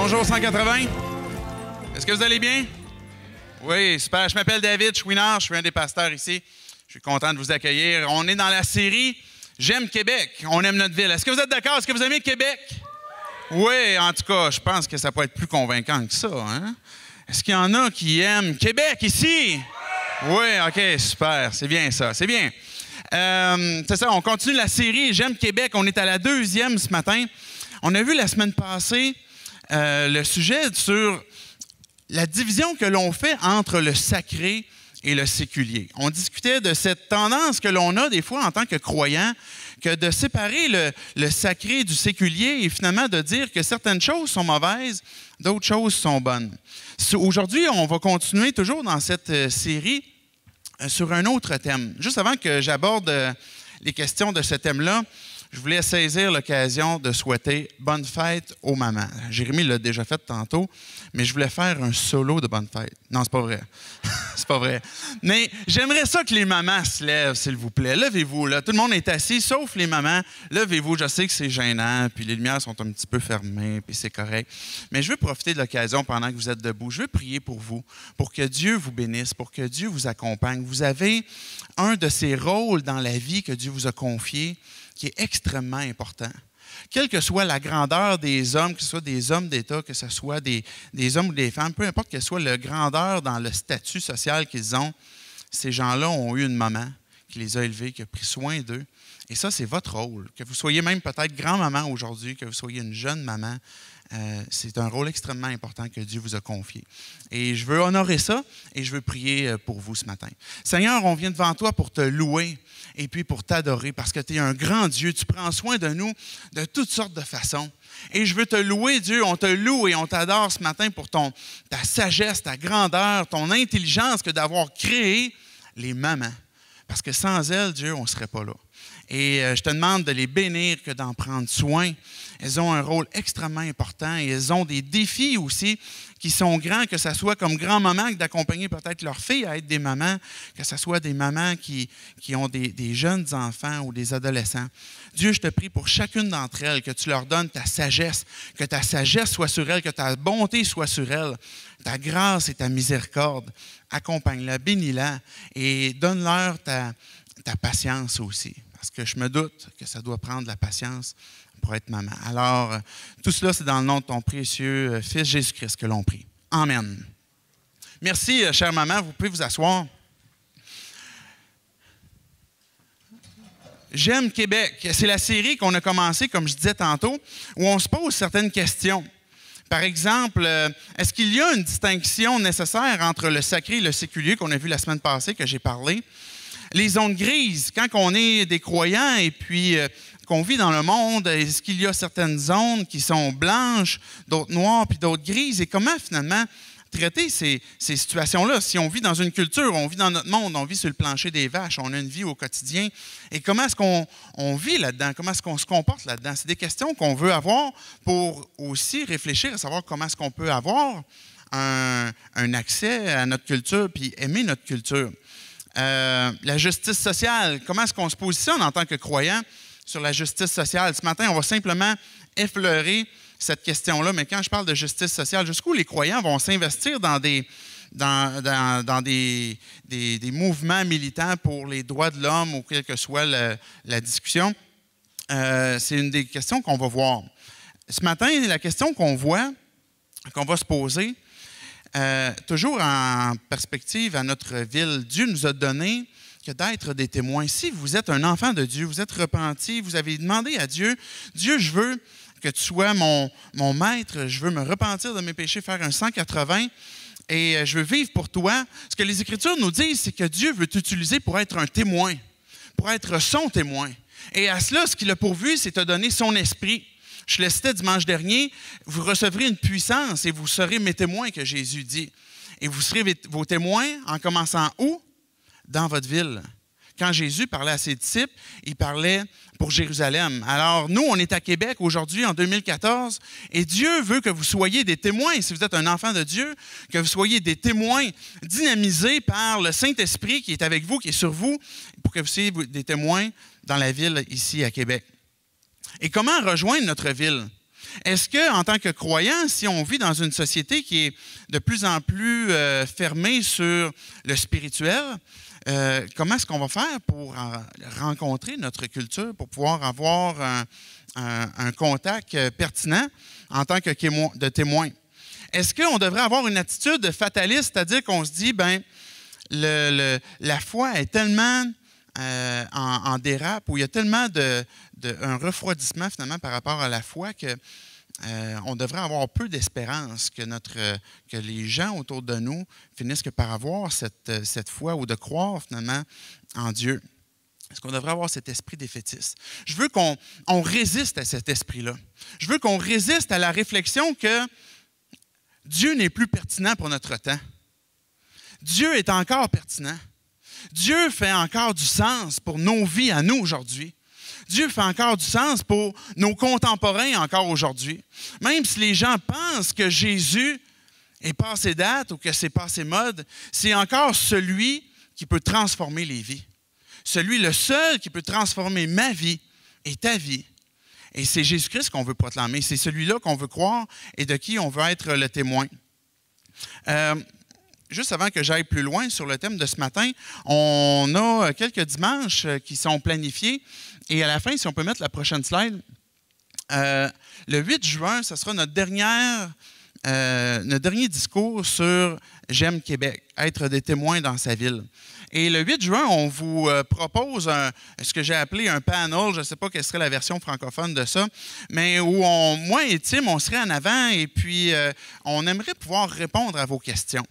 Bonjour 180. Est-ce que vous allez bien? Oui, super. Je m'appelle David Chouinard, je suis un des pasteurs ici. Je suis content de vous accueillir. On est dans la série J'aime Québec, on aime notre ville. Est-ce que vous êtes d'accord? Est-ce que vous aimez Québec? Oui, en tout cas, je pense que ça peut être plus convaincant que ça. Hein? Est-ce qu'il y en a qui aiment Québec ici? Oui, OK, super. C'est bien ça, c'est bien. C'est ça, on continue la série J'aime Québec. On est à la 2e ce matin. On a vu la semaine passée le sujet sur la division que l'on fait entre le sacré et le séculier. On discutait de cette tendance que l'on a des fois en tant que croyant, que de séparer le sacré du séculier et finalement de dire que certaines choses sont mauvaises, d'autres choses sont bonnes. Aujourd'hui, on va continuer toujours dans cette série sur un autre thème. Juste avant que j'aborde les questions de ce thème-là, je voulais saisir l'occasion de souhaiter bonne fête aux mamans. Jérémy l'a déjà fait tantôt, mais je voulais faire un solo de bonne fête. Non, c'est pas vrai. C'est pas vrai. Mais j'aimerais ça que les mamans se lèvent, s'il vous plaît. Levez-vous, là. Tout le monde est assis, sauf les mamans. Levez-vous. Je sais que c'est gênant, puis les lumières sont un petit peu fermées, puis c'est correct. Mais je veux profiter de l'occasion pendant que vous êtes debout. Je veux prier pour vous, pour que Dieu vous bénisse, pour que Dieu vous accompagne. Vous avez un de ces rôles dans la vie que Dieu vous a confié, qui est extrêmement important. Quelle que soit la grandeur des hommes, que ce soit des hommes d'État, que ce soit des hommes ou des femmes, peu importe quelle soit la grandeur dans le statut social qu'ils ont, ces gens-là ont eu une maman qui les a élevés, qui a pris soin d'eux. Et ça, c'est votre rôle. Que vous soyez même peut-être grand-maman aujourd'hui, que vous soyez une jeune maman, c'est un rôle extrêmement important que Dieu vous a confié. Et je veux honorer ça et je veux prier pour vous ce matin. Seigneur, on vient devant toi pour te louer et puis pour t'adorer parce que tu es un grand Dieu. Tu prends soin de nous de toutes sortes de façons. Et je veux te louer, Dieu. On te loue et on t'adore ce matin pour ta sagesse, ta grandeur, ton intelligence que d'avoir créé les mamans. Parce que sans elles, Dieu, on ne serait pas là. Et je te demande de les bénir, que d'en prendre soin. Elles ont un rôle extrêmement important et elles ont des défis aussi qui sont grands, que ce soit comme grand-maman, d'accompagner peut-être leurs filles à être des mamans, que ce soit des mamans qui ont des jeunes enfants ou des adolescents. Dieu, je te prie pour chacune d'entre elles, que tu leur donnes ta sagesse, que ta sagesse soit sur elles, que ta bonté soit sur elles, ta grâce et ta miséricorde. Accompagne-la, bénis-la et donne-leur ta patience aussi. Parce que je me doute que ça doit prendre de la patience pour être maman. Alors, tout cela, c'est dans le nom de ton précieux Fils Jésus-Christ que l'on prie. Amen. Merci, chère maman. Vous pouvez vous asseoir. J'aime Québec. C'est la série qu'on a commencée, comme je disais tantôt, où on se pose certaines questions. Par exemple, est-ce qu'il y a une distinction nécessaire entre le sacré et le séculier qu'on a vu la semaine passée, que j'ai parlé? Les zones grises, quand on est des croyants et puis qu'on vit dans le monde, est-ce qu'il y a certaines zones qui sont blanches, d'autres noires, puis d'autres grises? Et comment finalement traiter ces situations-là? Si on vit dans une culture, on vit dans notre monde, on vit sur le plancher des vaches, on a une vie au quotidien. Et comment est-ce qu'on vit là-dedans? Comment est-ce qu'on se comporte là-dedans? C'est des questions qu'on veut avoir pour aussi réfléchir à savoir comment est-ce qu'on peut avoir un accès à notre culture puis aimer notre culture. La justice sociale, comment est-ce qu'on se positionne en tant que croyant sur la justice sociale? Ce matin, on va simplement effleurer cette question-là, mais quand je parle de justice sociale, jusqu'où les croyants vont s'investir dans des mouvements militants pour les droits de l'homme ou quelle que soit la discussion, c'est une des questions qu'on va voir. Ce matin, la question qu'on va se poser, toujours en perspective à notre ville, Dieu nous a donné que d'être des témoins. Si vous êtes un enfant de Dieu, vous êtes repenti, vous avez demandé à Dieu, Dieu, je veux que tu sois mon maître, je veux me repentir de mes péchés, faire un 180 et je veux vivre pour toi. Ce que les Écritures nous disent, c'est que Dieu veut t'utiliser pour être un témoin, pour être son témoin. Et à cela, ce qu'il a pourvu, c'est te donner son esprit. Je le citais dimanche dernier, vous recevrez une puissance et vous serez mes témoins, que Jésus dit. Et vous serez vos témoins en commençant où? Dans votre ville. Quand Jésus parlait à ses disciples, il parlait pour Jérusalem. Alors, nous, on est à Québec aujourd'hui, en 2014, et Dieu veut que vous soyez des témoins, si vous êtes un enfant de Dieu, que vous soyez des témoins dynamisés par le Saint-Esprit qui est avec vous, qui est sur vous, pour que vous soyez des témoins dans la ville ici à Québec. Et comment rejoindre notre ville? Est-ce qu'en tant que croyant, si on vit dans une société qui est de plus en plus fermée sur le spirituel, comment est-ce qu'on va faire pour rencontrer notre culture, pour pouvoir avoir un contact pertinent en tant que témoin? Est-ce qu'on devrait avoir une attitude fataliste, c'est-à-dire qu'on se dit, bien, la foi est tellement en dérape, où il y a tellement un refroidissement finalement par rapport à la foi que on devrait avoir peu d'espérance que les gens autour de nous finissent par avoir cette foi ou de croire finalement en Dieu. Est-ce qu'on devrait avoir cet esprit défaitiste? Je veux qu'on résiste à cet esprit-là. Je veux qu'on résiste à la réflexion que Dieu n'est plus pertinent pour notre temps. Dieu est encore pertinent. Dieu fait encore du sens pour nos vies à nous aujourd'hui. Dieu fait encore du sens pour nos contemporains encore aujourd'hui. Même si les gens pensent que Jésus est passé date ou que c'est passé mode, c'est encore celui qui peut transformer les vies. Le seul qui peut transformer ma vie et ta vie. Et c'est Jésus-Christ qu'on veut proclamer. C'est celui-là qu'on veut croire et de qui on veut être le témoin. Juste avant que j'aille plus loin sur le thème de ce matin, on a quelques dimanches qui sont planifiés. Et à la fin, si on peut mettre la prochaine slide, le 8 juin, ce sera notre dernier discours sur J'aime Québec, être des témoins dans sa ville. Et le 8 juin, on vous propose ce que j'ai appelé un panel, je ne sais pas quelle serait la version francophone de ça, mais où moi et Tim, on serait en avant et puis on aimerait pouvoir répondre à vos questions.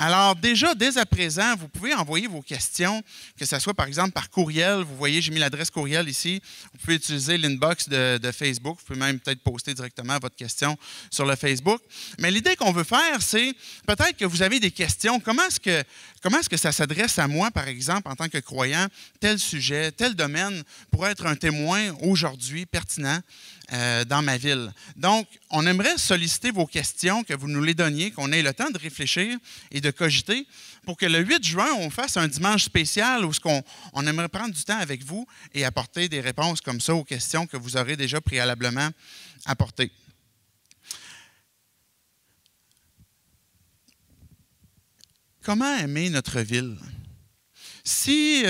Alors déjà, dès à présent, vous pouvez envoyer vos questions, que ce soit par exemple par courriel. Vous voyez, j'ai mis l'adresse courriel ici. Vous pouvez utiliser l'inbox de Facebook. Vous pouvez même peut-être poster directement votre question sur le Facebook. Mais l'idée qu'on veut faire, c'est peut-être que vous avez des questions. Comment est-ce que ça s'adresse à moi, par exemple, en tant que croyant, tel sujet, tel domaine, pour être un témoin aujourd'hui pertinent dans ma ville. Donc, on aimerait solliciter vos questions, que vous nous les donniez, qu'on ait le temps de réfléchir et de cogiter pour que le 8 juin, on fasse un dimanche spécial où on aimerait prendre du temps avec vous et apporter des réponses comme ça aux questions que vous aurez déjà préalablement apportées. Comment aimer notre ville? Si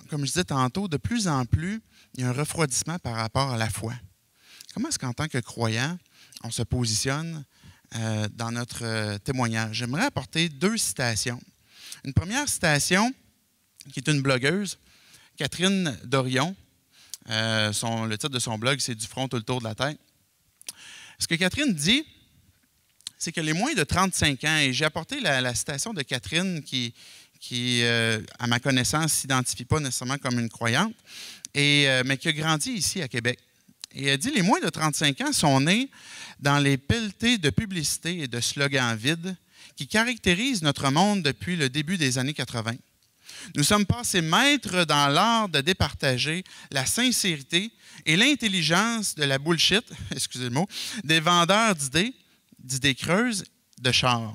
comme je disais tantôt, de plus en plus, il y a un refroidissement par rapport à la foi. Comment est-ce qu'en tant que croyant, on se positionne dans notre témoignage? J'aimerais apporter 2 citations. Une première citation qui est une blogueuse, Catherine Dorion. Le titre de son blog, c'est « Du front tout le tour de la tête ». Ce que Catherine dit, c'est que les moins de 35 ans, et j'ai apporté la citation de Catherine qui à ma connaissance, ne s'identifie pas nécessairement comme une croyante, mais qui a grandi ici à Québec. Et elle dit, les moins de 35 ans sont nés dans les pelletés de publicité et de slogans vides qui caractérisent notre monde depuis le début des années 80. Nous sommes passés maîtres dans l'art de départager la sincérité et l'intelligence de la bullshit, excusez le mot, des vendeurs d'idées creuses, de chars.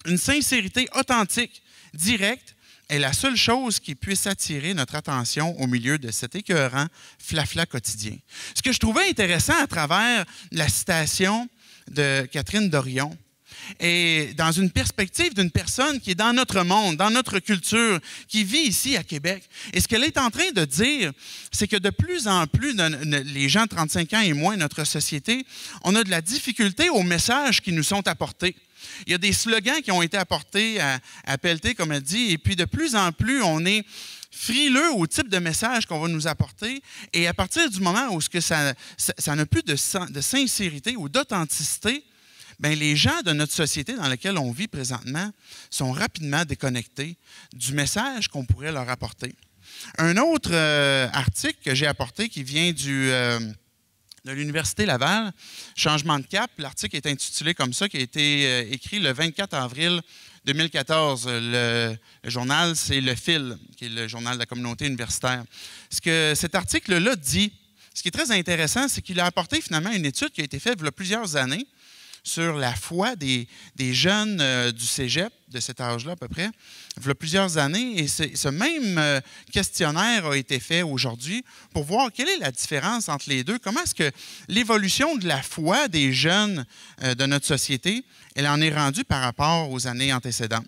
Une sincérité authentique, directe, est la seule chose qui puisse attirer notre attention au milieu de cet écœurant flafla quotidien. Ce que je trouvais intéressant à travers la citation de Catherine Dorion, et dans une perspective d'une personne qui est dans notre monde, dans notre culture, qui vit ici à Québec. Et ce qu'elle est en train de dire, c'est que de plus en plus, les gens de 35 ans et moins, notre société, on a de la difficulté aux messages qui nous sont apportés. Il y a des slogans qui ont été apportés à pelleter, comme elle dit, et puis de plus en plus, on est frileux au type de message qu'on va nous apporter. Et à partir du moment où ça n'a plus de sincérité ou d'authenticité, bien, les gens de notre société dans laquelle on vit présentement sont rapidement déconnectés du message qu'on pourrait leur apporter. Un autre article que j'ai apporté qui vient de l'Université Laval, Changement de cap, l'article est intitulé comme ça, qui a été écrit le 24 avril 2014. Le journal, c'est Le Fil, qui est le journal de la communauté universitaire. Ce que cet article-là dit, ce qui est très intéressant, c'est qu'il a apporté finalement une étude qui a été faite il y a plusieurs années sur la foi des jeunes du cégep, de cet âge-là à peu près, il y a plusieurs années. Et ce même questionnaire a été fait aujourd'hui pour voir quelle est la différence entre les deux. Comment est-ce que l'évolution de la foi des jeunes de notre société, elle en est rendue par rapport aux années antécédentes.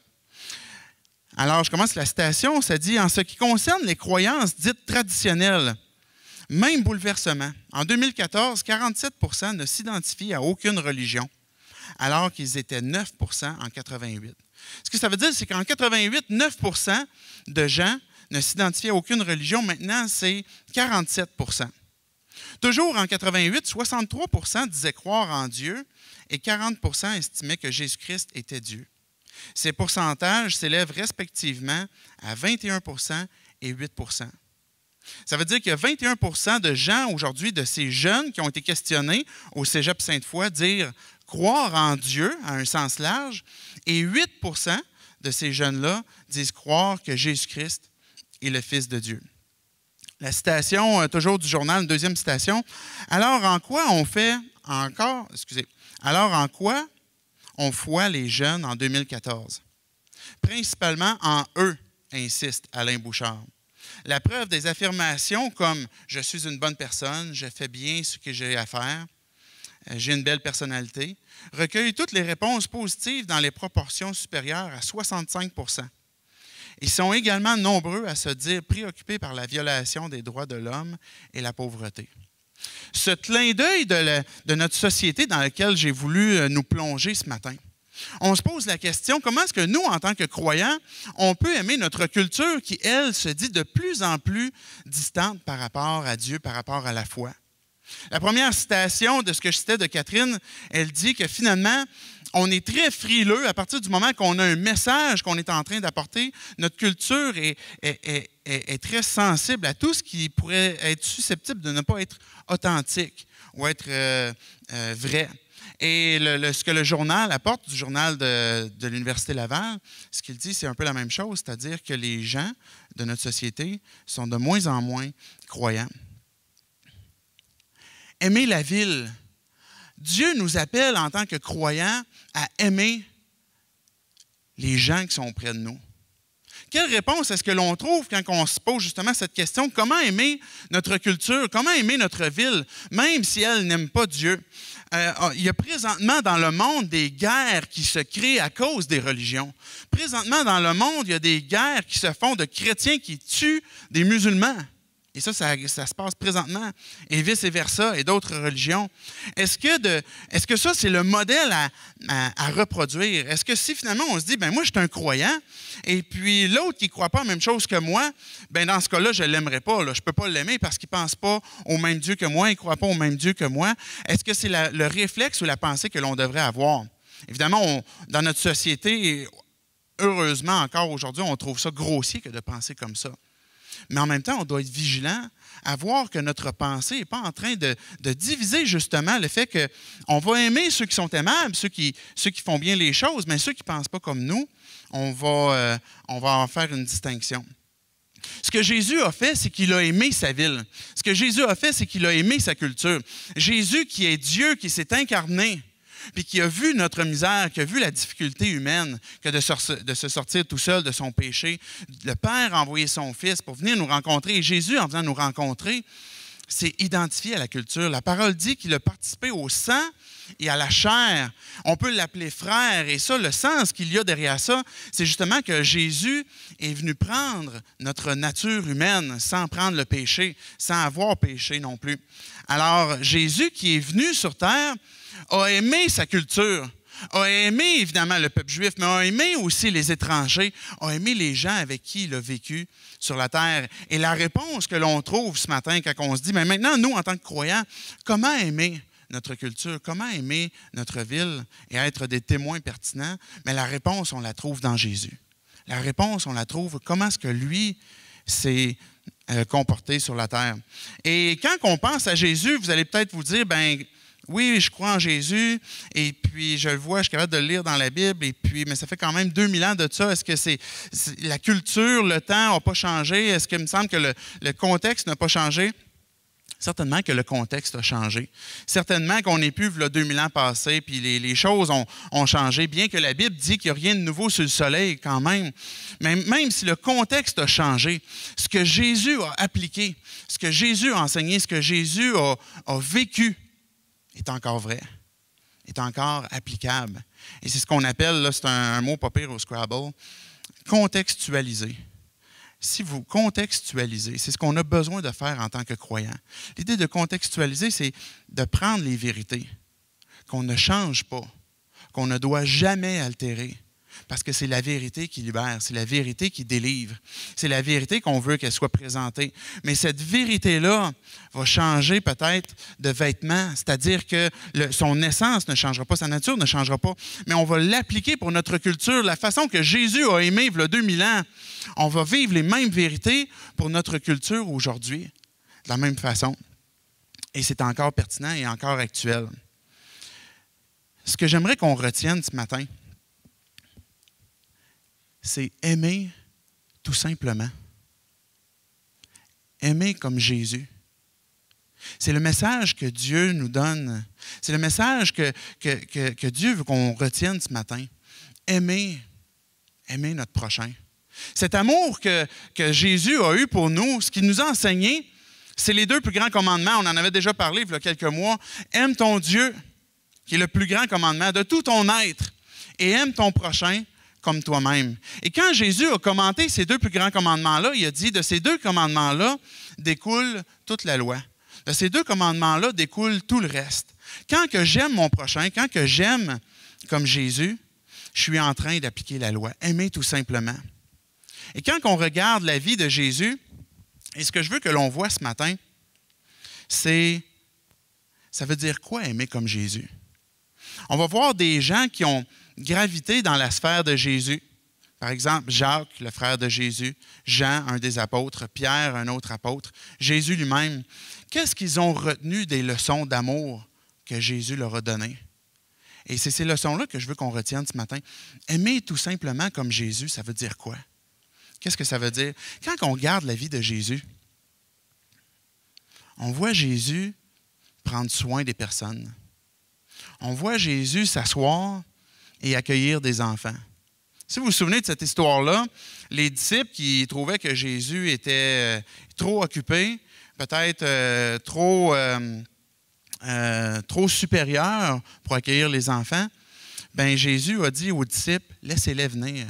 Alors, je commence la citation. Ça dit « En ce qui concerne les croyances dites traditionnelles, même bouleversement. En 2014, 47 % ne s'identifient à aucune religion, alors qu'ils étaient 9 % en 88. Ce que ça veut dire, c'est qu'en 88, 9 % de gens ne s'identifiaient à aucune religion. Maintenant, c'est 47 %. Toujours en 88, 63 % disaient croire en Dieu et 40 % estimaient que Jésus-Christ était Dieu. Ces pourcentages s'élèvent respectivement à 21 % et 8 %. Ça veut dire qu'il y a 21 % de gens aujourd'hui, de ces jeunes qui ont été questionnés au Cégep Sainte-Foy, dire croire en Dieu à un sens large, et 8 % de ces jeunes-là disent croire que Jésus-Christ est le Fils de Dieu. La citation, toujours du journal, une deuxième citation. Alors en quoi on foi les jeunes en 2014? Principalement en eux, insiste Alain Bouchard. La preuve des affirmations comme « je suis une bonne personne, je fais bien ce que j'ai à faire, j'ai une belle personnalité » recueille toutes les réponses positives dans les proportions supérieures à 65 %. Ils sont également nombreux à se dire préoccupés par la violation des droits de l'homme et la pauvreté. Ce clin d'œil de notre société dans laquelle j'ai voulu nous plonger ce matin, on se pose la question, comment est-ce que nous, en tant que croyants, on peut aimer notre culture qui, elle, se dit de plus en plus distante par rapport à Dieu, par rapport à la foi? La première citation de ce que je citais de Catherine, elle dit que finalement, on est très frileux à partir du moment qu'on a un message qu'on est en train d'apporter. Notre culture est très sensible à tout ce qui pourrait être susceptible de ne pas être authentique ou être vrai. Et ce que le journal apporte, du journal de l'Université Laval, ce qu'il dit, c'est un peu la même chose, c'est-à-dire que les gens de notre société sont de moins en moins croyants. Aimer la ville. Dieu nous appelle en tant que croyants à aimer les gens qui sont près de nous. Quelle réponse est-ce que l'on trouve quand on se pose justement cette question? Comment aimer notre culture? Comment aimer notre ville, même si elle n'aime pas Dieu? Il y a présentement dans le monde des guerres qui se créent à cause des religions. Présentement dans le monde, il y a des guerres qui se font de chrétiens qui tuent des musulmans. Et ça se passe présentement, et vice-versa, et d'autres religions. Est-ce que ça, c'est le modèle à reproduire? Est-ce que si finalement on se dit, ben moi, je suis un croyant, et puis l'autre qui ne croit pas la même chose que moi, ben dans ce cas-là, je ne l'aimerais pas. Là. Je ne peux pas l'aimer parce qu'il ne pense pas au même Dieu que moi, il ne croit pas au même Dieu que moi. Est-ce que c'est le réflexe ou la pensée que l'on devrait avoir? Évidemment, dans notre société, heureusement encore aujourd'hui, on trouve ça grossier que de penser comme ça. Mais en même temps, on doit être vigilant à voir que notre pensée n'est pas en train de diviser justement le fait qu'on va aimer ceux qui sont aimables, ceux qui font bien les choses, mais ceux qui ne pensent pas comme nous, on va en faire une distinction. Ce que Jésus a fait, c'est qu'il a aimé sa ville. Ce que Jésus a fait, c'est qu'il a aimé sa culture. Jésus qui est Dieu, qui s'est incarné, puis qui a vu notre misère, qui a vu la difficulté humaine que de se sortir tout seul de son péché. Le Père a envoyé son Fils pour venir nous rencontrer. Et Jésus, en venant nous rencontrer, s'est identifié à la culture. La parole dit qu'il a participé au sang et à la chair. On peut l'appeler frère. Et ça, le sens qu'il y a derrière ça, c'est justement que Jésus est venu prendre notre nature humaine sans prendre le péché, sans avoir péché non plus. Alors, Jésus qui est venu sur terre a aimé sa culture, a aimé évidemment le peuple juif, mais a aimé aussi les étrangers, a aimé les gens avec qui il a vécu sur la terre. Et la réponse que l'on trouve ce matin quand on se dit, mais maintenant, nous, en tant que croyants, comment aimer notre culture, comment aimer notre ville et être des témoins pertinents? Mais la réponse, on la trouve dans Jésus. La réponse, on la trouve, comment est-ce que lui s'est comporté sur la terre? Et quand on pense à Jésus, vous allez peut-être vous dire, ben oui, je crois en Jésus, et puis je le vois, je suis capable de le lire dans la Bible, mais ça fait quand même 2000 ans de ça. Est-ce que c'est la culture, le temps n'a pas changé? Est-ce qu'il me semble que le contexte n'a pas changé? Certainement que le contexte a changé. Certainement qu'on n'est plus, là, 2000 ans passés, puis les choses ont changé, bien que la Bible dit qu'il n'y a rien de nouveau sur le soleil quand même. Mais même si le contexte a changé, ce que Jésus a appliqué, ce que Jésus a enseigné, ce que Jésus a vécu, est encore vrai, est encore applicable. Et c'est ce qu'on appelle, là, c'est un mot pas pire au Scrabble, contextualiser. Si vous contextualisez, c'est ce qu'on a besoin de faire en tant que croyant. L'idée de contextualiser, c'est de prendre les vérités qu'on ne change pas, qu'on ne doit jamais altérer, parce que c'est la vérité qui libère, c'est la vérité qui délivre, c'est la vérité qu'on veut qu'elle soit présentée. Mais cette vérité-là va changer peut-être de vêtements, c'est-à-dire que son essence ne changera pas, sa nature ne changera pas, mais on va l'appliquer pour notre culture, la façon que Jésus a aimé il y a 2000 ans. On va vivre les mêmes vérités pour notre culture aujourd'hui, de la même façon. Et c'est encore pertinent et encore actuel. Ce que j'aimerais qu'on retienne ce matin, c'est aimer tout simplement. Aimer comme Jésus. C'est le message que Dieu nous donne. C'est le message que Dieu veut qu'on retienne ce matin. Aimer notre prochain. Cet amour que Jésus a eu pour nous, ce qu'il nous a enseigné, c'est les 2 plus grands commandements. On en avait déjà parlé il y a quelques mois. Aime ton Dieu, qui est le plus grand commandement, de tout ton être, et aime ton prochain comme toi-même. Et quand Jésus a commenté ces 2 plus grands commandements-là, il a dit, de ces 2 commandements-là découle toute la loi. De ces 2 commandements-là découle tout le reste. Quand que j'aime mon prochain, quand que j'aime comme Jésus, je suis en train d'appliquer la loi. Aimer tout simplement. Et quand on regarde la vie de Jésus, et ce que je veux que l'on voit ce matin, c'est, ça veut dire quoi aimer comme Jésus? On va voir des gens qui ont gravité dans la sphère de Jésus. Par exemple, Jacques, le frère de Jésus, Jean, un des apôtres, Pierre, un autre apôtre, Jésus lui-même. Qu'est-ce qu'ils ont retenu des leçons d'amour que Jésus leur a données? Et c'est ces leçons-là que je veux qu'on retienne ce matin. Aimer tout simplement comme Jésus, ça veut dire quoi? Qu'est-ce que ça veut dire? Quand on regarde la vie de Jésus, on voit Jésus prendre soin des personnes. On voit Jésus s'asseoir et accueillir des enfants. Si vous vous souvenez de cette histoire-là, les disciples qui trouvaient que Jésus était trop occupé, peut-être trop supérieur pour accueillir les enfants, bien Jésus a dit aux disciples, laissez-les venir,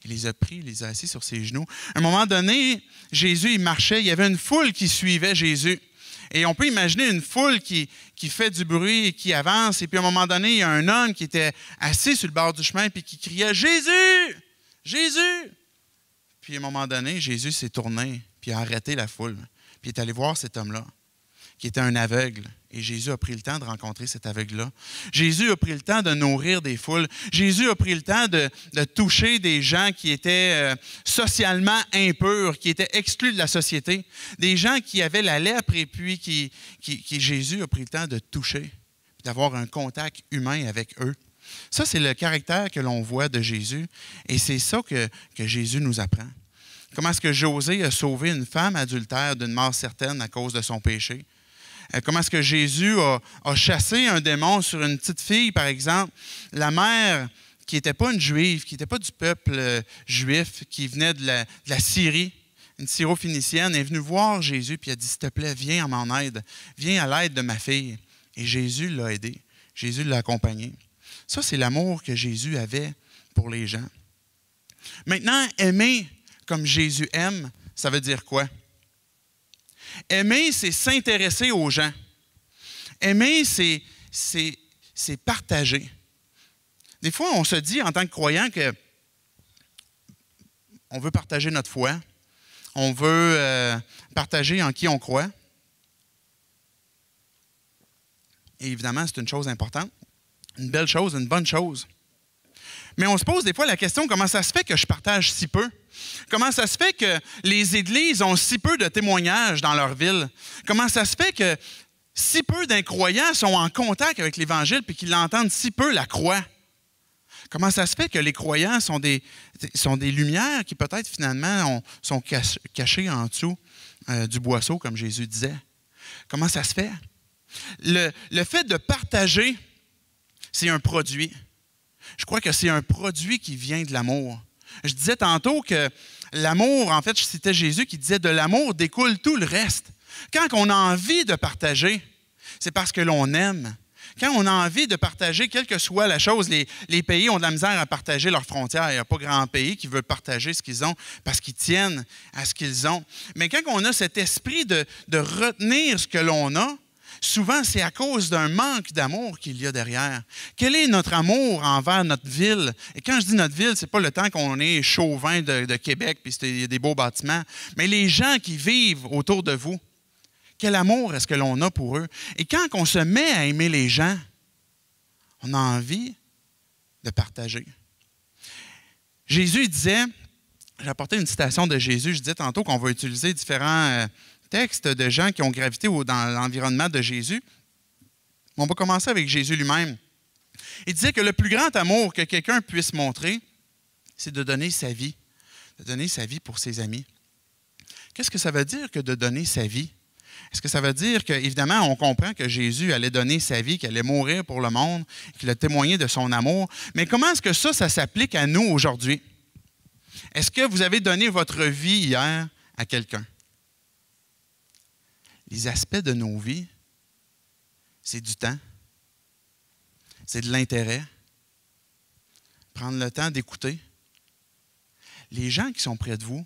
Il les a pris, il les a assis sur ses genoux. À un moment donné, Jésus, il marchait, il y avait une foule qui suivait Jésus. Et on peut imaginer une foule qui fait du bruit et qui avance. Et puis à un moment donné, il y a un homme qui était assis sur le bord du chemin et qui criait « Jésus! Jésus! » Puis à un moment donné, Jésus s'est tourné puis a arrêté la foule. Puis il est allé voir cet homme-là, qui était un aveugle. Et Jésus a pris le temps de rencontrer cet aveugle-là. Jésus a pris le temps de nourrir des foules. Jésus a pris le temps de toucher des gens qui étaient socialement impurs, qui étaient exclus de la société, des gens qui avaient la lèpre et puis qui Jésus a pris le temps de toucher, d'avoir un contact humain avec eux. Ça, c'est le caractère que l'on voit de Jésus et c'est ça que Jésus nous apprend. Comment est-ce que Josée a sauvé une femme adultère d'une mort certaine à cause de son péché? Comment est-ce que Jésus a chassé un démon sur une petite fille, par exemple, la mère qui n'était pas une juive, qui n'était pas du peuple juif, qui venait de la Syrie, une syro-phénicienne, est venue voir Jésus puis a dit « S'il te plaît, viens à mon aide, viens à l'aide de ma fille. » Et Jésus l'a aidé, Jésus l'a accompagné. Ça, c'est l'amour que Jésus avait pour les gens. Maintenant, aimer comme Jésus aime, ça veut dire quoi? Aimer, c'est s'intéresser aux gens. Aimer, c'est partager. Des fois, on se dit en tant que croyant que on veut partager notre foi, on veut partager en qui on croit. Et évidemment, c'est une chose importante, une belle chose, une bonne chose. Mais on se pose des fois la question, comment ça se fait que je partage si peu? Comment ça se fait que les églises ont si peu de témoignages dans leur ville? Comment ça se fait que si peu d'incroyants sont en contact avec l'Évangile et qu'ils entendent si peu la croix? Comment ça se fait que les croyants sont des lumières qui peut-être finalement sont cachées en dessous du boisseau, comme Jésus disait? Comment ça se fait? Le fait de partager, c'est un produit. Je crois que c'est un produit qui vient de l'amour. Je disais tantôt que l'amour, en fait, je citais Jésus qui disait « de l'amour découle tout le reste ». Quand on a envie de partager, c'est parce que l'on aime. Quand on a envie de partager, quelle que soit la chose, les pays ont de la misère à partager leurs frontières. Il n'y a pas grand pays qui veut partager ce qu'ils ont parce qu'ils tiennent à ce qu'ils ont. Mais quand on a cet esprit de retenir ce que l'on a, souvent, c'est à cause d'un manque d'amour qu'il y a derrière. Quel est notre amour envers notre ville? Et quand je dis notre ville, ce n'est pas le temps qu'on est chauvin de Québec puis il y a des beaux bâtiments, mais les gens qui vivent autour de vous. Quel amour est-ce que l'on a pour eux? Et quand on se met à aimer les gens, on a envie de partager. Jésus disait, j'ai apporté une citation de Jésus, je disais tantôt qu'on va utiliser différents textes de gens qui ont gravité dans l'environnement de Jésus. On va commencer avec Jésus lui-même. Il disait que le plus grand amour que quelqu'un puisse montrer, c'est de donner sa vie pour ses amis. Qu'est-ce que ça veut dire que de donner sa vie? Est-ce que ça veut dire qu'évidemment, on comprend que Jésus allait donner sa vie, qu'il allait mourir pour le monde, qu'il a témoigné de son amour, mais comment est-ce que ça s'applique à nous aujourd'hui? Est-ce que vous avez donné votre vie hier à quelqu'un? Les aspects de nos vies, c'est du temps, c'est de l'intérêt, prendre le temps d'écouter. Les gens qui sont près de vous,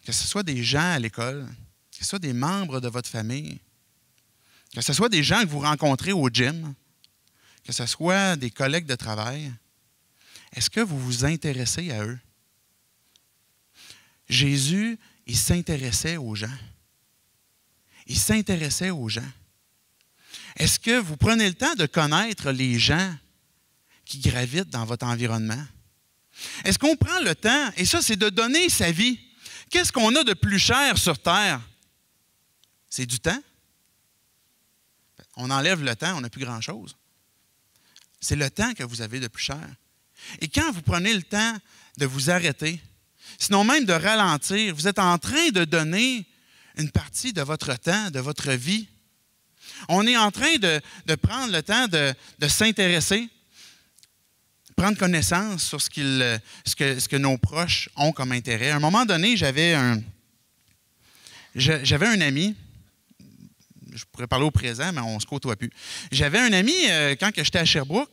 que ce soit des gens à l'école, que ce soit des membres de votre famille, que ce soit des gens que vous rencontrez au gym, que ce soit des collègues de travail, est-ce que vous vous intéressez à eux? Jésus, il s'intéressait aux gens. Il s'intéressait aux gens. Est-ce que vous prenez le temps de connaître les gens qui gravitent dans votre environnement? Est-ce qu'on prend le temps, et ça, c'est de donner sa vie? Qu'est-ce qu'on a de plus cher sur Terre? C'est du temps. On enlève le temps, on n'a plus grand-chose. C'est le temps que vous avez de plus cher. Et quand vous prenez le temps de vous arrêter, sinon même de ralentir, vous êtes en train de donner une partie de votre temps, de votre vie. On est en train de prendre le temps de s'intéresser, prendre connaissance sur ce que nos proches ont comme intérêt. À un moment donné, j'avais un ami, je pourrais parler au présent, mais on ne se côtoie plus. J'avais un ami, quand j'étais à Sherbrooke,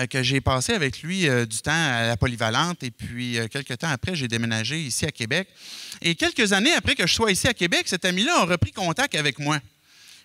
que j'ai passé avec lui du temps à la Polyvalente. Et puis, quelques temps après, j'ai déménagé ici à Québec. Et quelques années après que je sois ici à Québec, cet ami-là a repris contact avec moi.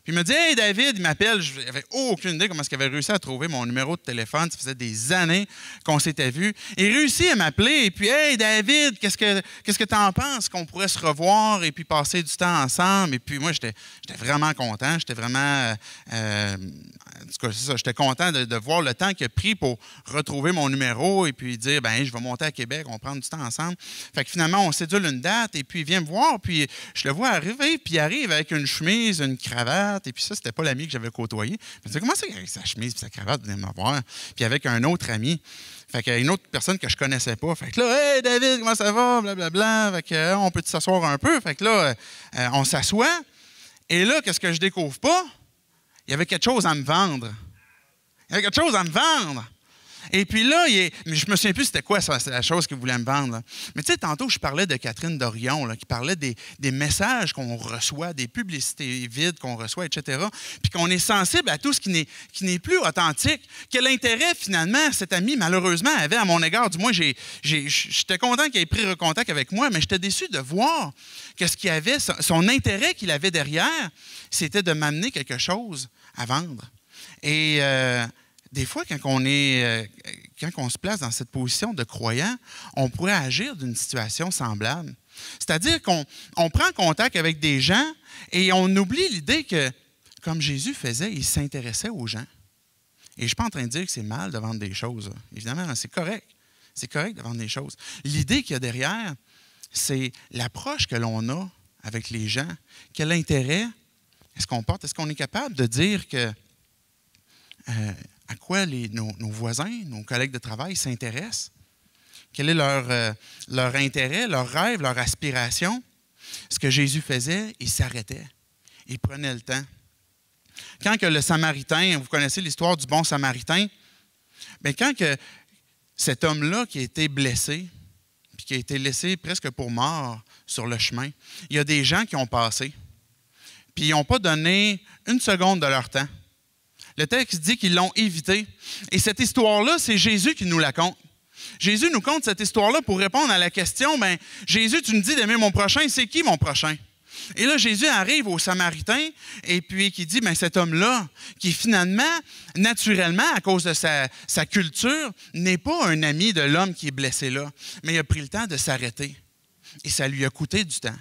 Puis il me dit « Hey David », il m'appelle. Je n'avais aucune idée comment il avait réussi à trouver mon numéro de téléphone. Ça faisait des années qu'on s'était vus. Il réussit à m'appeler et puis « Hey David, qu'est-ce que tu en penses qu'on pourrait se revoir et puis passer du temps ensemble? » Et puis moi, j'étais vraiment content. J'étais vraiment... en tout cas, c'est ça, j'étais content de voir le temps qu'il a pris pour retrouver mon numéro et puis dire « Ben, je vais monter à Québec, on va prendre du temps ensemble. » Fait que finalement, on sédule une date et puis il vient me voir. Puis je le vois arriver, puis il arrive avec une chemise, une cravate. Et puis ça, c'était pas l'ami que j'avais côtoyé. Je me disais, comment ça, avec sa chemise et sa cravate, venait me voir? Puis avec un autre ami. Fait qu'il y a une autre personne que je connaissais pas. Fait que là, « Hey David, comment ça va? » Blablabla. Fait que, on peut s'asseoir un peu? Fait que là, on s'assoit. Et là, qu'est-ce que je découvre pas? Il y avait quelque chose à me vendre. Il y avait quelque chose à me vendre. Et puis là, je me souviens plus c'était quoi la chose qu'il voulait me vendre. Là. Mais tu sais, tantôt, je parlais de Catherine Dorion, là, qui parlait des messages qu'on reçoit, des publicités vides qu'on reçoit, etc. Puis qu'on est sensible à tout ce qui n'est plus authentique. Quel intérêt, finalement, cet ami, malheureusement, avait à mon égard. Du moins, j'étais content qu'il ait pris contact avec moi, mais j'étais déçu de voir que ce qu'il avait, son intérêt qu'il avait derrière, c'était de m'amener quelque chose à vendre. Et... des fois, quand on se place dans cette position de croyant, on pourrait agir d'une situation semblable. C'est-à-dire qu'on prend contact avec des gens et on oublie l'idée que, comme Jésus faisait, il s'intéressait aux gens. Et je ne suis pas en train de dire que c'est mal de vendre des choses. Là. Évidemment, c'est correct. C'est correct de vendre des choses. L'idée qu'il y a derrière, c'est l'approche que l'on a avec les gens. Quel intérêt est-ce qu'on porte? Est-ce qu'on est capable de dire que... à quoi nos voisins, nos collègues de travail s'intéressent? Quel est leur intérêt, leur rêve, leur aspiration? Ce que Jésus faisait, il s'arrêtait. Il prenait le temps. Quand que le Samaritain, vous connaissez l'histoire du bon Samaritain, bien, quand que cet homme-là qui a été blessé, puis qui a été laissé presque pour mort sur le chemin, il y a des gens qui ont passé, puis ils n'ont pas donné une seconde de leur temps. Le texte dit qu'ils l'ont évité. Et cette histoire-là, c'est Jésus qui nous la conte. Jésus nous conte cette histoire-là pour répondre à la question, bien, Jésus, tu nous dis d'aimer mon prochain, c'est qui mon prochain? Et là, Jésus arrive au Samaritain et puis qui dit, bien, cet homme-là, qui finalement, naturellement, à cause de sa culture, n'est pas un ami de l'homme qui est blessé là, mais il a pris le temps de s'arrêter. Et ça lui a coûté du temps.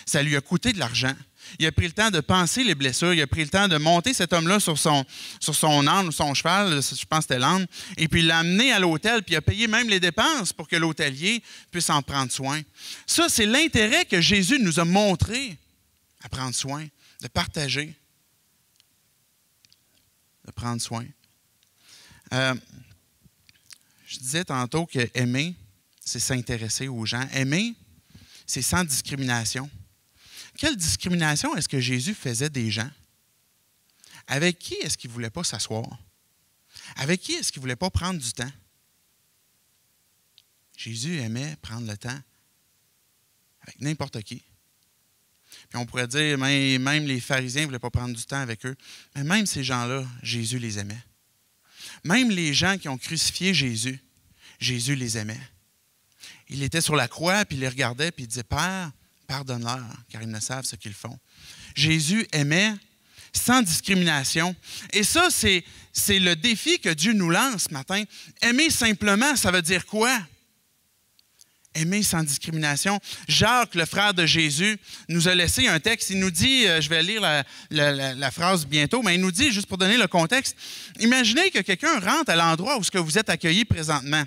Ça lui a coûté de l'argent. Il a pris le temps de penser les blessures. Il a pris le temps de monter cet homme-là sur son âne ou son cheval, je pense que c'était l'âne, et puis il l'a amené à l'hôtel, puis il a payé même les dépenses pour que l'hôtelier puisse en prendre soin. Ça, c'est l'intérêt que Jésus nous a montré à prendre soin, de partager, de prendre soin. Je disais tantôt que aimer, c'est s'intéresser aux gens. Aimer, c'est sans discrimination. Quelle discrimination est-ce que Jésus faisait des gens? Avec qui est-ce qu'il ne voulait pas s'asseoir? Avec qui est-ce qu'il ne voulait pas prendre du temps? Jésus aimait prendre le temps avec n'importe qui. Puis on pourrait dire, même les pharisiens ne voulaient pas prendre du temps avec eux. Mais même ces gens-là, Jésus les aimait. Même les gens qui ont crucifié Jésus, Jésus les aimait. Il était sur la croix, puis il les regardait, puis il disait, « Père, pardonne-leur, car ils ne savent ce qu'ils font. » Jésus aimait sans discrimination. Et ça, c'est le défi que Dieu nous lance ce matin. Aimer simplement, ça veut dire quoi? Aimer sans discrimination. Jacques, le frère de Jésus, nous a laissé un texte. Il nous dit, je vais lire la phrase bientôt, mais il nous dit, juste pour donner le contexte, imaginez que quelqu'un rentre à l'endroit où vous êtes accueillis présentement.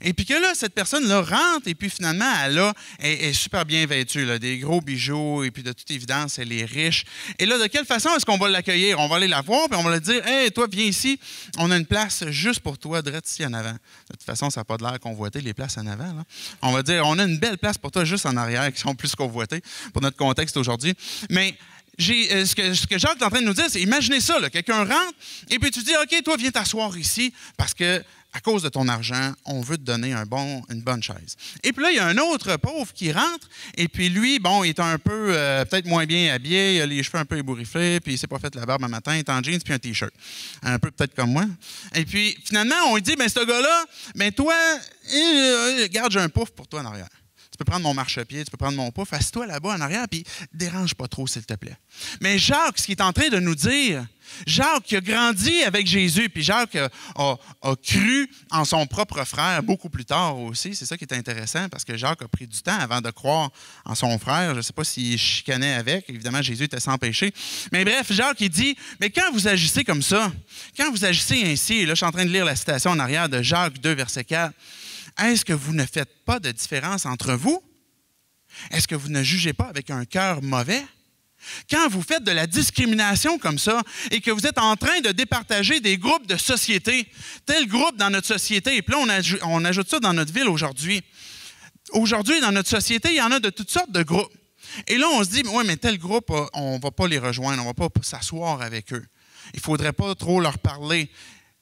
Et puis que là, cette personne-là rentre et puis finalement, elle est super bien vêtue, là, des gros bijoux et puis de toute évidence, elle est riche. Et là, de quelle façon est-ce qu'on va l'accueillir? On va aller la voir puis on va lui dire, « Hey, toi, viens ici, on a une place juste pour toi, direct ici en avant. » De toute façon, ça n'a pas de l'air convoité, les places en avant. Là. On va dire, on a une belle place pour toi juste en arrière qui sont plus convoitées pour notre contexte aujourd'hui. Mais ce que Jacques est en train de nous dire, c'est imaginez ça, là, quelqu'un rentre et puis tu dis, « OK, toi, viens t'asseoir ici parce que à cause de ton argent, on veut te donner une bonne chaise. Et puis là, il y a un autre pauvre qui rentre, et puis lui, bon, il est un peu, peut-être moins bien habillé, il a les cheveux un peu ébouriffés, puis il s'est pas fait la barbe un matin, il est en jeans puis un T-shirt. Un peu peut-être comme moi. Et puis, finalement, on lui dit, bien, ce gars-là, bien, toi, regarde, j'ai un pouf pour toi en arrière. Tu peux prendre mon marchepied, tu peux prendre mon pouf, assis-toi là-bas en arrière, puis dérange pas trop, s'il te plaît. Mais Jacques, ce qu'il est en train de nous dire, Jacques qui a grandi avec Jésus, puis Jacques a cru en son propre frère beaucoup plus tard aussi. C'est ça qui est intéressant, parce que Jacques a pris du temps avant de croire en son frère. Je ne sais pas s'il chicanait avec. Évidemment, Jésus était sans péché. Mais bref, Jacques, il dit, mais quand vous agissez comme ça, quand vous agissez ainsi, et là, je suis en train de lire la citation en arrière de Jacques 2, verset 4, est-ce que vous ne faites pas de différence entre vous? Est-ce que vous ne jugez pas avec un cœur mauvais? Quand vous faites de la discrimination comme ça et que vous êtes en train de départager des groupes de société, tel groupe dans notre société, et puis là, on ajoute ça dans notre ville aujourd'hui. Aujourd'hui, dans notre société, il y en a de toutes sortes de groupes. Et là, on se dit, oui, mais tel groupe, on ne va pas les rejoindre, on ne va pas s'asseoir avec eux. Il ne faudrait pas trop leur parler.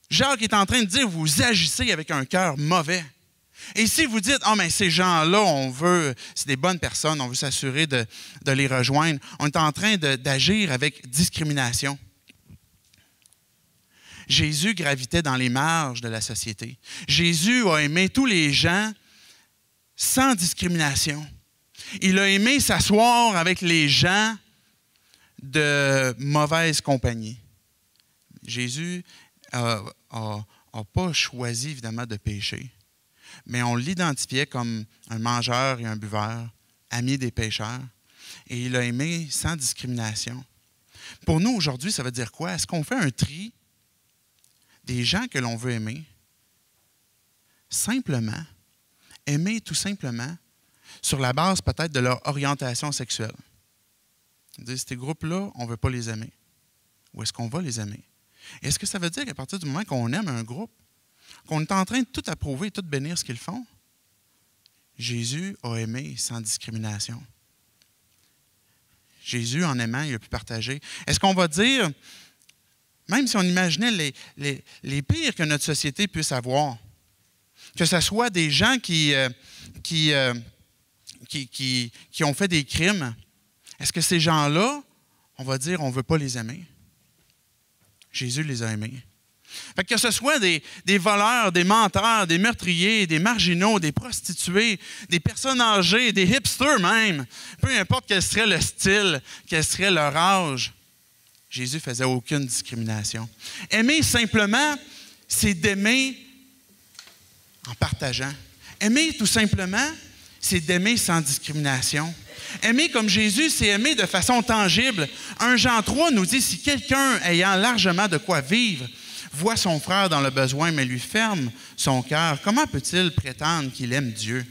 Jacques est en train de dire, vous agissez avec un cœur mauvais. Et si vous dites, mais ces gens-là, c'est des bonnes personnes, on veut s'assurer de les rejoindre, on est en train d'agir avec discrimination. Jésus gravitait dans les marges de la société. Jésus a aimé tous les gens sans discrimination. Il a aimé s'asseoir avec les gens de mauvaise compagnie. Jésus n'a pas choisi, évidemment, de pécher. Mais on l'identifiait comme un mangeur et un buveur, ami des pécheurs, et il a aimé sans discrimination. Pour nous, aujourd'hui, ça veut dire quoi? Est-ce qu'on fait un tri des gens que l'on veut aimer? Simplement, aimer tout simplement, sur la base peut-être de leur orientation sexuelle. Ces groupes-là, on ne veut pas les aimer. Ou est-ce qu'on va les aimer? Est-ce que ça veut dire qu'à partir du moment qu'on aime un groupe, qu'on est en train de tout approuver et tout bénir ce qu'ils font? Jésus a aimé sans discrimination. Jésus, en aimant, il a pu partager. Est-ce qu'on va dire, même si on imaginait les pires que notre société puisse avoir, que ce soit des gens qui ont fait des crimes, est-ce que ces gens-là, on va dire, on ne veut pas les aimer? Jésus les a aimés. Fait que ce soit des voleurs, des menteurs, des meurtriers, des marginaux, des prostituées, des personnes âgées, des hipsters même, peu importe quel serait le style, quel serait leur âge, Jésus ne faisait aucune discrimination. Aimer simplement, c'est d'aimer en partageant. Aimer tout simplement, c'est d'aimer sans discrimination. Aimer comme Jésus, c'est aimer de façon tangible. 1 Jean 3 nous dit, si quelqu'un ayant largement de quoi vivre, voit son frère dans le besoin, mais lui ferme son cœur, comment peut-il prétendre qu'il aime Dieu?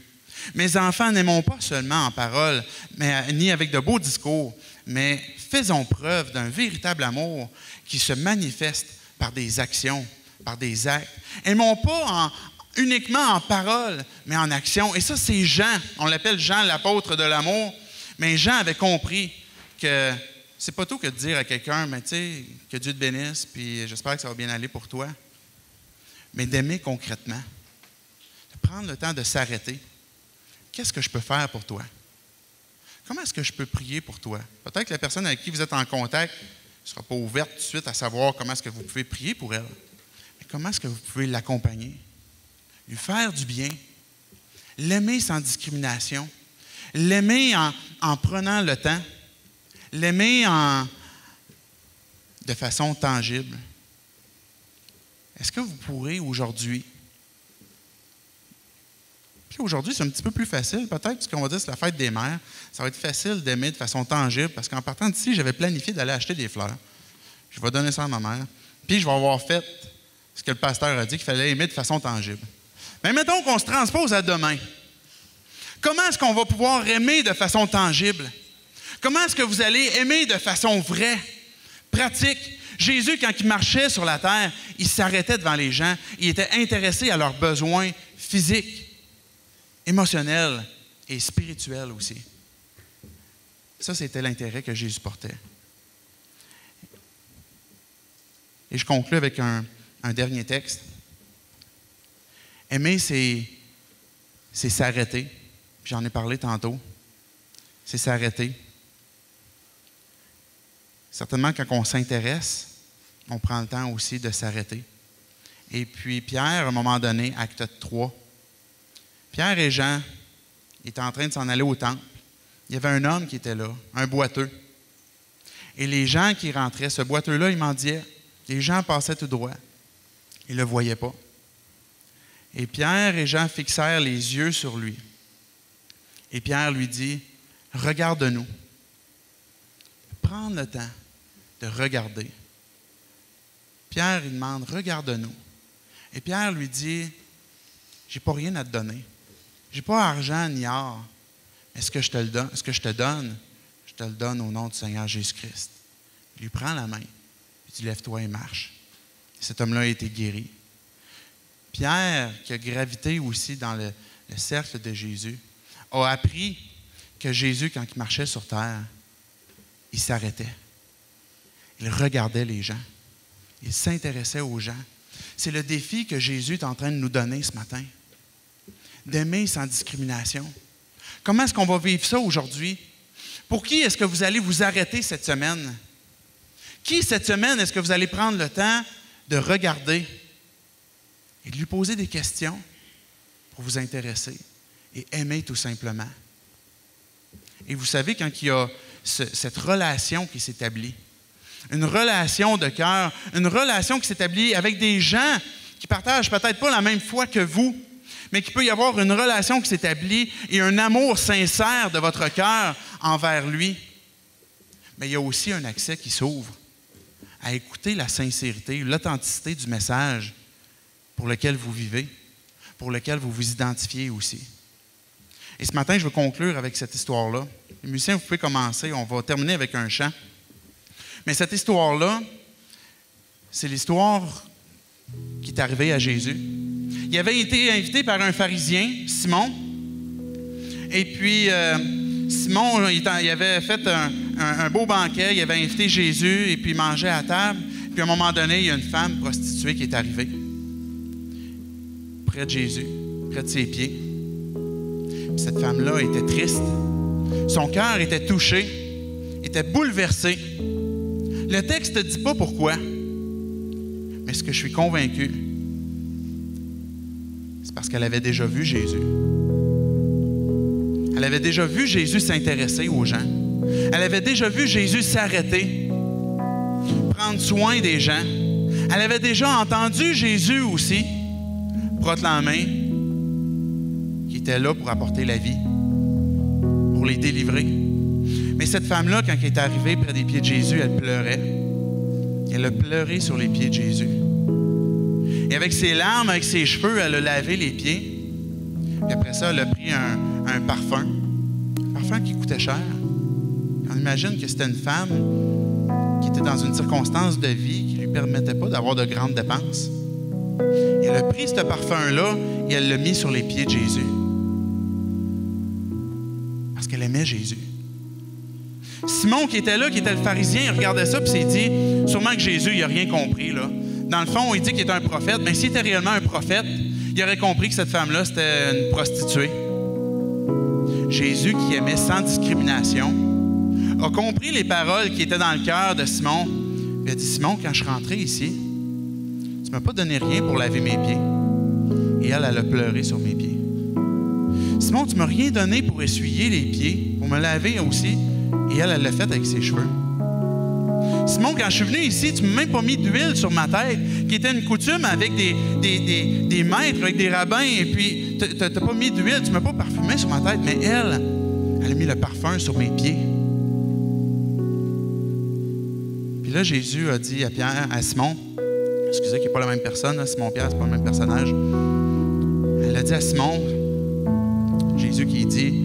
Mes enfants, n'aimons pas seulement en parole, ni avec de beaux discours, mais faisons preuve d'un véritable amour qui se manifeste par des actions, par des actes. Aimons pas uniquement en parole, mais en action. Et ça, c'est Jean. On l'appelle Jean, l'apôtre de l'amour. Mais Jean avait compris que c'est pas tout que de dire à quelqu'un, mais tu sais, que Dieu te bénisse, puis j'espère que ça va bien aller pour toi. Mais d'aimer concrètement, de prendre le temps de s'arrêter. Qu'est-ce que je peux faire pour toi? Comment est-ce que je peux prier pour toi? Peut-être que la personne avec qui vous êtes en contact ne sera pas ouverte tout de suite à savoir comment est-ce que vous pouvez prier pour elle. Mais comment est-ce que vous pouvez l'accompagner? Lui faire du bien. L'aimer sans discrimination. L'aimer en prenant le temps. L'aimer de façon tangible. Est-ce que vous pourrez aujourd'hui, puis aujourd'hui c'est un petit peu plus facile peut-être, parce qu'on va dire que c'est la fête des mères, ça va être facile d'aimer de façon tangible, parce qu'en partant d'ici, j'avais planifié d'aller acheter des fleurs. Je vais donner ça à ma mère, puis je vais avoir fait ce que le pasteur a dit, qu'il fallait aimer de façon tangible. Mais mettons qu'on se transpose à demain. Comment est-ce qu'on va pouvoir aimer de façon tangible? Comment est-ce que vous allez aimer de façon vraie, pratique? Jésus, quand il marchait sur la terre, il s'arrêtait devant les gens. Il était intéressé à leurs besoins physiques, émotionnels et spirituels aussi. Ça, c'était l'intérêt que Jésus portait. Et je conclue avec un dernier texte. Aimer, c'est s'arrêter. J'en ai parlé tantôt. C'est s'arrêter. Certainement, quand on s'intéresse, on prend le temps aussi de s'arrêter. Et puis, Pierre, à un moment donné, acte 3, Pierre et Jean étaient en train de s'en aller au temple. Il y avait un homme qui était là, un boiteux. Et les gens qui rentraient, ce boiteux-là, il mendiait. Les gens passaient tout droit. Ils ne le voyaient pas. Et Pierre et Jean fixèrent les yeux sur lui. Et Pierre lui dit, « Regarde-nous. » Prendre le temps de regarder. Pierre, il demande, « Regarde-nous. » Et Pierre lui dit, « Je n'ai pas rien à te donner. Je n'ai pas argent ni or. Mais ce que je te donne, je te le donne au nom du Seigneur Jésus-Christ. » Il lui prend la main. Il dit, « Lève-toi et marche. » Cet homme-là a été guéri. Pierre, qui a gravité aussi dans le cercle de Jésus, a appris que Jésus, quand il marchait sur terre, il s'arrêtait. Il regardait les gens. Il s'intéressait aux gens. C'est le défi que Jésus est en train de nous donner ce matin. D'aimer sans discrimination. Comment est-ce qu'on va vivre ça aujourd'hui? Pour qui est-ce que vous allez vous arrêter cette semaine? Qui, cette semaine, est-ce que vous allez prendre le temps de regarder et de lui poser des questions pour vous intéresser et aimer tout simplement? Et vous savez, quand il y a cette relation qui s'établit, une relation de cœur, une relation qui s'établit avec des gens qui partagent peut-être pas la même foi que vous, mais qu'il peut y avoir une relation qui s'établit et un amour sincère de votre cœur envers lui, mais il y a aussi un accès qui s'ouvre à écouter la sincérité, l'authenticité du message pour lequel vous vivez, pour lequel vous vous identifiez aussi. Et ce matin, je veux conclure avec cette histoire-là. Les musiciens, vous pouvez commencer. On va terminer avec un chant. Mais cette histoire-là, c'est l'histoire qui est arrivée à Jésus. Il avait été invité par un pharisien, Simon. Et puis, Simon, il avait fait un beau banquet. Il avait invité Jésus et puis il mangeait à table. Puis à un moment donné, il y a une femme prostituée qui est arrivée près de Jésus, près de ses pieds. Puis cette femme-là était triste. Son cœur était touché, était bouleversé. Le texte ne dit pas pourquoi, mais ce que je suis convaincu, c'est parce qu'elle avait déjà vu Jésus. Elle avait déjà vu Jésus s'intéresser aux gens. Elle avait déjà vu Jésus s'arrêter, prendre soin des gens. Elle avait déjà entendu Jésus aussi proclamer qu'il était là pour apporter la vie, pour les délivrer. Mais cette femme-là, quand elle est arrivée près des pieds de Jésus, elle pleurait. Elle a pleuré sur les pieds de Jésus. Et avec ses larmes, avec ses cheveux, elle a lavé les pieds. Puis après ça, elle a pris un parfum. Un parfum qui coûtait cher. On imagine que c'était une femme qui était dans une circonstance de vie qui ne lui permettait pas d'avoir de grandes dépenses. Et elle a pris ce parfum-là et elle l'a mis sur les pieds de Jésus. Parce qu'elle aimait Jésus. Simon qui était là, qui était le pharisien, il regardait ça et s'est dit, sûrement que Jésus, il n'a rien compris, là. Dans le fond, il dit qu'il était un prophète, mais s'il était réellement un prophète, il aurait compris que cette femme-là, c'était une prostituée. Jésus, qui aimait sans discrimination, a compris les paroles qui étaient dans le cœur de Simon. Il a dit, Simon, quand je suis rentré ici, tu ne m'as pas donné rien pour laver mes pieds. Et elle a pleuré sur mes pieds. Simon, tu ne m'as rien donné pour essuyer les pieds, pour me laver aussi. Et elle l'a fait avec ses cheveux. Simon, quand je suis venu ici, tu ne m'as même pas mis d'huile sur ma tête, qui était une coutume avec des maîtres, avec des rabbins, et puis tu n'as pas mis d'huile, tu ne m'as pas parfumé sur ma tête, mais elle a mis le parfum sur mes pieds. Puis là, Jésus a dit à Simon, excusez qu'il n'est pas la même personne, hein, Simon-Pierre, c'est pas le même personnage. Elle a dit à Simon, Jésus qui dit,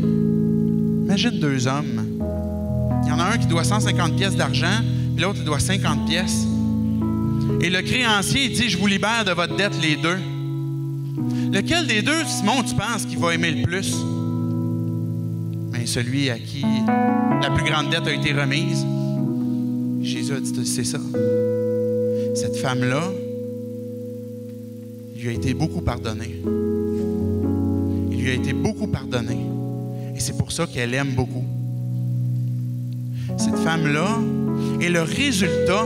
imagine deux hommes. Il y en a un qui doit 150 pièces d'argent, puis l'autre, il doit 50 pièces. Et le créancier, il dit, je vous libère de votre dette, les deux. Lequel des deux, Simon, tu penses qu'il va aimer le plus? Mais celui à qui la plus grande dette a été remise. Jésus a dit, c'est ça. Cette femme-là, lui a été beaucoup pardonnée. lui a été beaucoup pardonné. Et c'est pour ça qu'elle aime beaucoup. Cette femme-là est le résultat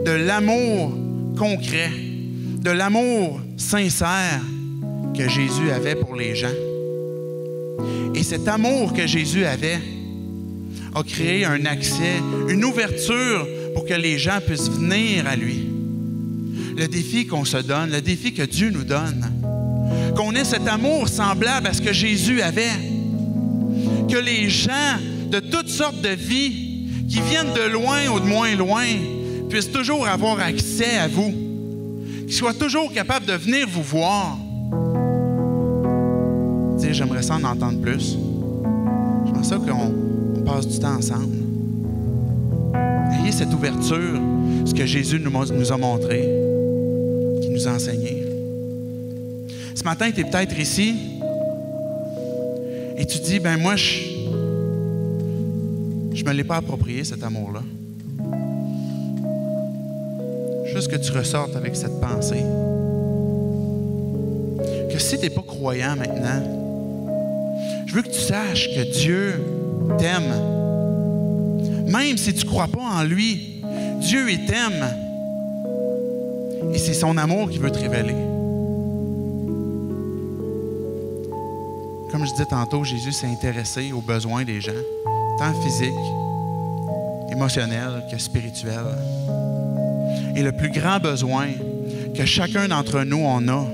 de l'amour concret, de l'amour sincère que Jésus avait pour les gens. Et cet amour que Jésus avait a créé un accès, une ouverture pour que les gens puissent venir à lui. Le défi qu'on se donne, le défi que Dieu nous donne, qu'on ait cet amour semblable à ce que Jésus avait, que les gens de toutes sortes de vies, qui viennent de loin ou de moins loin, puissent toujours avoir accès à vous, qu'ils soient toujours capables de venir vous voir. Dire, j'aimerais ça en entendre plus. J'aimerais ça qu'on passe du temps ensemble. Ayez cette ouverture, ce que Jésus nous a montré, qui nous a enseigné. Ce matin, tu es peut-être ici et tu te dis, ben moi, je ne me l'ai pas approprié, cet amour-là. Juste que tu ressortes avec cette pensée. Que si tu n'es pas croyant maintenant, je veux que tu saches que Dieu t'aime. Même si tu ne crois pas en lui, Dieu, il t'aime. Et c'est son amour qui veut te révéler. Comme je disais tantôt, Jésus s'est intéressé aux besoins des gens, tant physiques, émotionnels que spirituels. Et le plus grand besoin que chacun d'entre nous en a,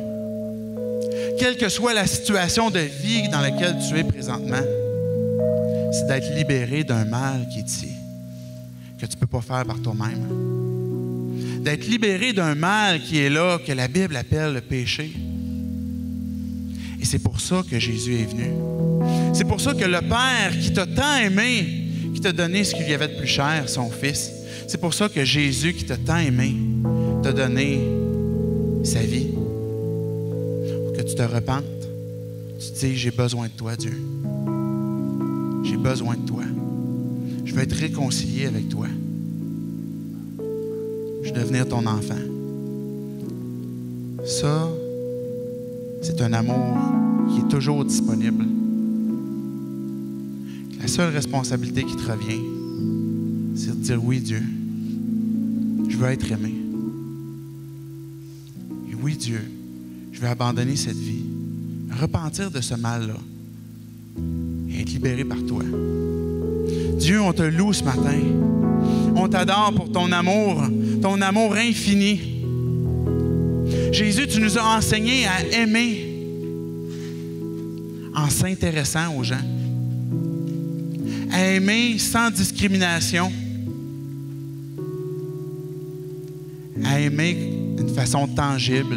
quelle que soit la situation de vie dans laquelle tu es présentement, c'est d'être libéré d'un mal qui est ici, que tu ne peux pas faire par toi-même. D'être libéré d'un mal qui est là, que la Bible appelle le péché. Et c'est pour ça que Jésus est venu. C'est pour ça que le Père qui t'a tant aimé, qui t'a donné ce qu'il y avait de plus cher, son Fils, c'est pour ça que Jésus qui t'a tant aimé, t'a donné sa vie. Pour que tu te repentes, tu te dis, j'ai besoin de toi, Dieu. J'ai besoin de toi. Je veux être réconcilié avec toi. Je veux devenir ton enfant. Ça, c'est un amour qui est toujours disponible. La seule responsabilité qui te revient, c'est de dire, oui, Dieu, je veux être aimé. Et oui, Dieu, je veux abandonner cette vie, repentir de ce mal-là et être libéré par toi. Dieu, on te loue ce matin. On t'adore pour ton amour infini. Jésus, tu nous as enseigné à aimer en s'intéressant aux gens, à aimer sans discrimination, à aimer d'une façon tangible,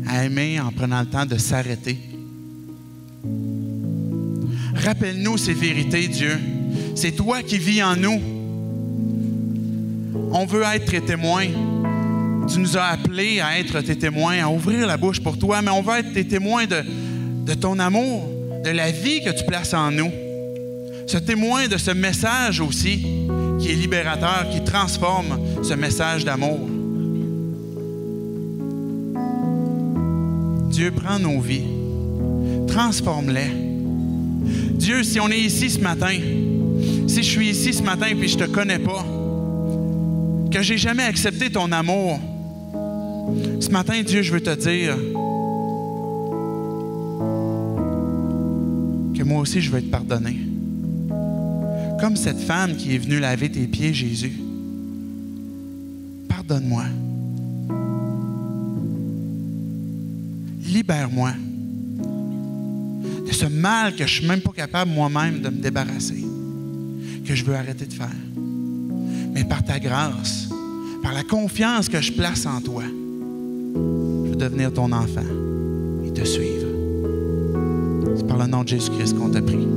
à aimer en prenant le temps de s'arrêter. Rappelle-nous ces vérités, Dieu. C'est toi qui vis en nous. On veut être tes témoins. Tu nous as appelés à être tes témoins, à ouvrir la bouche pour toi, mais on veut être tes témoins de ton amour, de la vie que tu places en nous. Ce témoin de ce message aussi, qui est libérateur, qui transforme ce message d'amour. Dieu, prends nos vies, transforme-les. Dieu, si on est ici ce matin, si je suis ici ce matin et je ne te connais pas, que j'ai jamais accepté ton amour, ce matin, Dieu, je veux te dire que moi aussi, je veux être pardonné. Comme cette femme qui est venue laver tes pieds, Jésus. Pardonne-moi. Libère-moi de ce mal que je ne suis même pas capable moi-même de me débarrasser, que je veux arrêter de faire. Mais par ta grâce, par la confiance que je place en toi, je veux devenir ton enfant et te suivre. C'est par le nom de Jésus-Christ qu'on t'a prie.